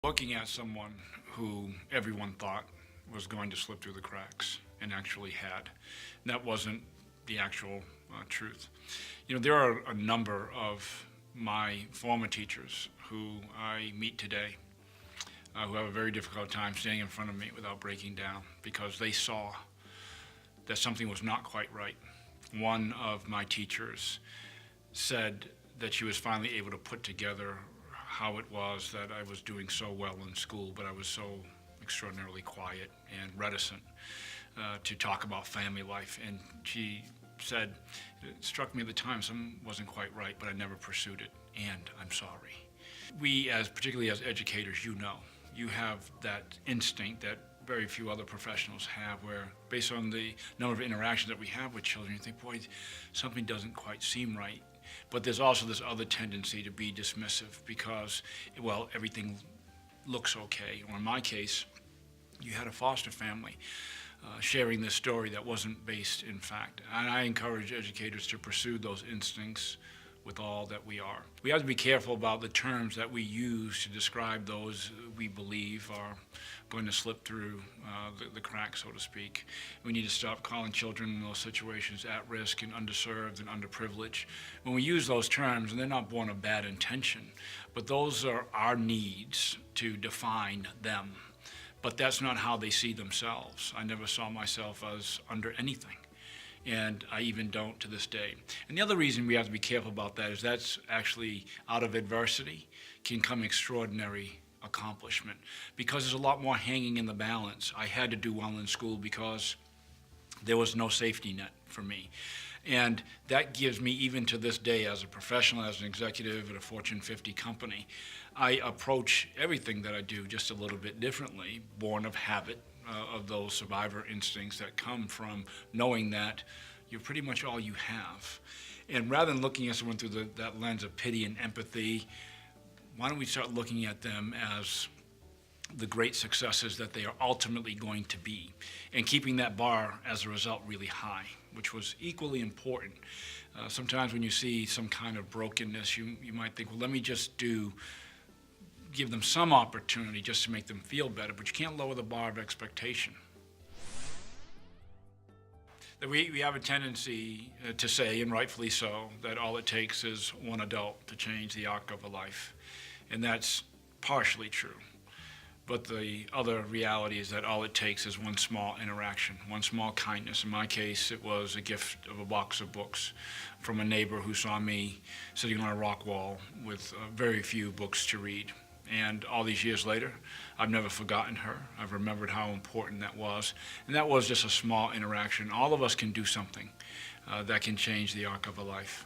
Looking at someone who everyone thought was going to slip through the cracks and actually had. And that wasn't the actual truth. You know, there are a number of my former teachers who I meet today who have a very difficult time standing in front of me without breaking down because they saw that something was not quite right. One of my teachers said that she was finally able to put together how it was that I was doing so well in school, but I was so extraordinarily quiet and reticent to talk about family life. And she said, it struck me at the time, something wasn't quite right, but I never pursued it, and I'm sorry. We, particularly as educators, you have that instinct that very few other professionals have, where based on the number of interactions that we have with children, you think, boy, something doesn't quite seem right. But there's also this other tendency to be dismissive because, well, everything looks okay. Or in my case, you had a foster family sharing this story that wasn't based in fact. And I encourage educators to pursue those instincts with all that we are. We have to be careful about the terms that we use to describe those we believe are going to slip through the cracks, so to speak. We need to stop calling children in those situations at risk and underserved and underprivileged. When we use those terms, and they're not born of bad intention, but those are our needs to define them. But that's not how they see themselves. I never saw myself as under anything. And I even don't to this day. And the other reason we have to be careful about that is that's actually, out of adversity, can come extraordinary accomplishment, because there's a lot more hanging in the balance. I had to do well in school because there was no safety net for me. And that gives me, even to this day, as a professional, as an executive at a Fortune 50 company, I approach everything that I do just a little bit differently, born of habit, of those survivor instincts that come from knowing that you're pretty much all you have. And rather than looking at someone through that lens of pity and empathy, why don't we start looking at them as the great successes that they are ultimately going to be, and keeping that bar as a result really high, which was equally important. Sometimes when you see some kind of brokenness, you might think, well, let me just give them some opportunity just to make them feel better, but you can't lower the bar of expectation. That we have a tendency to say, and rightfully so, that all it takes is one adult to change the arc of a life. And that's partially true. But the other reality is that all it takes is one small interaction, one small kindness. In my case, it was a gift of a box of books from a neighbor who saw me sitting on a rock wall with very few books to read. And all these years later, I've never forgotten her. I've remembered how important that was. And that was just a small interaction. All of us can do something that can change the arc of a life.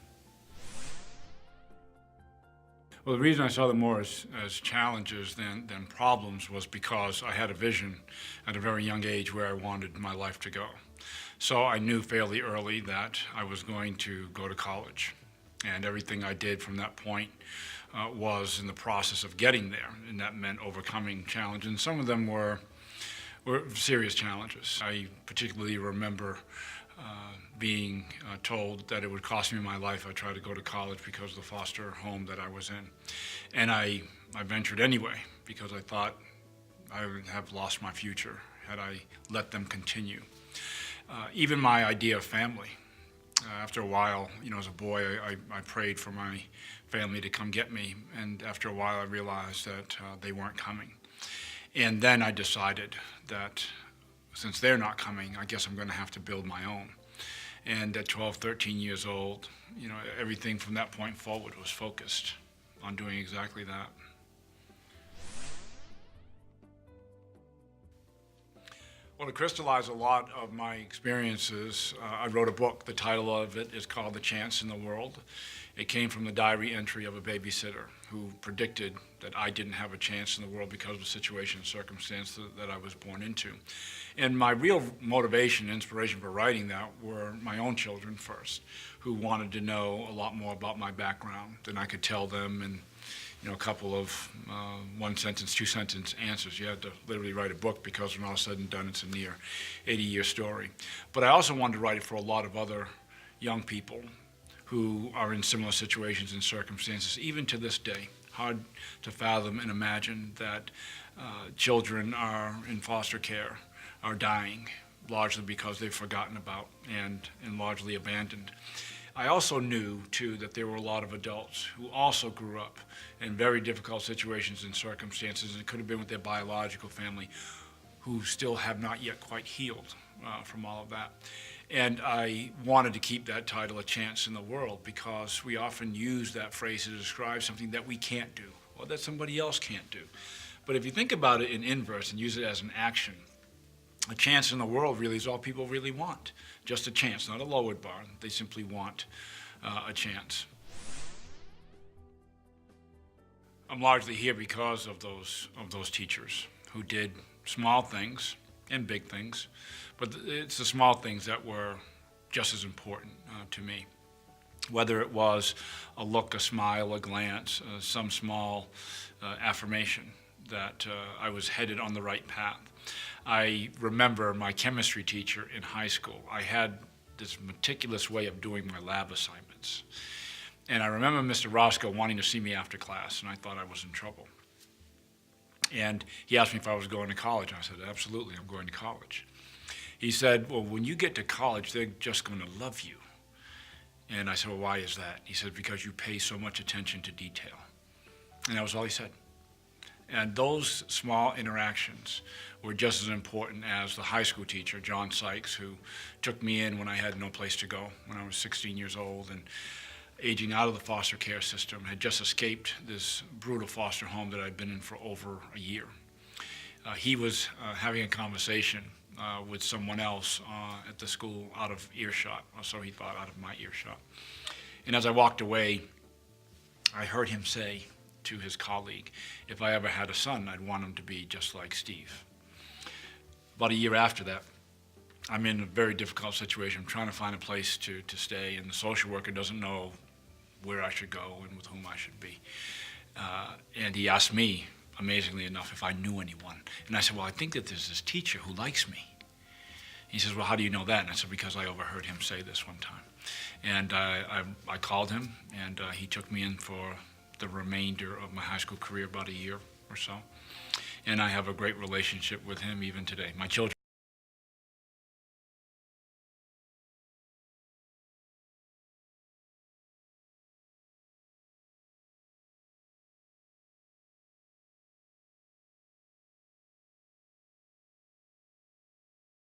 Well, the reason I saw them more as challenges than problems was because I had a vision at a very young age where I wanted my life to go. So I knew fairly early that I was going to go to college. And everything I did from that point was in the process of getting there, and that meant overcoming challenges. And some of them were serious challenges. I particularly remember being told that it would cost me my life. I tried to go to college because of the foster home that I was in. And I ventured anyway because I thought I would have lost my future had I let them continue. Even my idea of family. After a while, as a boy, I prayed for my family to come get me, and after a while I realized that they weren't coming. And then I decided that since they're not coming, I guess I'm going to have to build my own. And at 12, 13 years old, everything from that point forward was focused on doing exactly that. Well, to crystallize a lot of my experiences, I wrote a book. The title of it is called The Chance in the World. It came from the diary entry of a babysitter who predicted that I didn't have a chance in the world because of the situation and circumstance that I was born into. And my real motivation and inspiration for writing that were my own children first, who wanted to know a lot more about my background than I could tell them in a couple of one-sentence, two-sentence answers. You had to literally write a book because when all is said and done, it's a near 80-year story. But I also wanted to write it for a lot of other young people who are in similar situations and circumstances, even to this day. Hard to fathom and imagine that children are in foster care, are dying, largely because they've forgotten about and largely abandoned. I also knew, too, that there were a lot of adults who also grew up in very difficult situations and circumstances, and it could have been with their biological family, who still have not yet quite healed from all of that. And I wanted to keep that title, A Chance in the World, because we often use that phrase to describe something that we can't do, or that somebody else can't do. But if you think about it in inverse and use it as an action, a chance in the world really is all people really want. Just a chance, not a lowered bar. They simply want a chance. I'm largely here because of those teachers who did small things and big things, but it's the small things that were just as important to me. Whether it was a look, a smile, a glance, some small affirmation that I was headed on the right path. I remember my chemistry teacher in high school. I had this meticulous way of doing my lab assignments. And I remember Mr. Roscoe wanting to see me after class, and I thought I was in trouble. And he asked me if I was going to college. I said, absolutely, I'm going to college. He said, well, when you get to college, they're just going to love you. And I said, well, why is that? He said, because you pay so much attention to detail. And that was all he said. And those small interactions were just as important as the high school teacher, John Sykes, who took me in when I had no place to go, when I was 16 years old and aging out of the foster care system, had just escaped this brutal foster home that I'd been in for over a year. He was having a conversation with someone else at the school out of earshot, or so he thought, out of my earshot. And as I walked away, I heard him say to his colleague, if I ever had a son, I'd want him to be just like Steve. About a year after that, I'm in a very difficult situation. I'm trying to find a place to stay, and the social worker doesn't know where I should go and with whom I should be. And he asked me, amazingly enough, if I knew anyone. And I said, well, I think that there's this teacher who likes me. He says, well, how do you know that? And I said, because I overheard him say this one time. And I called him, and he took me in for the remainder of my high school career, about a year or so. And I have a great relationship with him even today. My children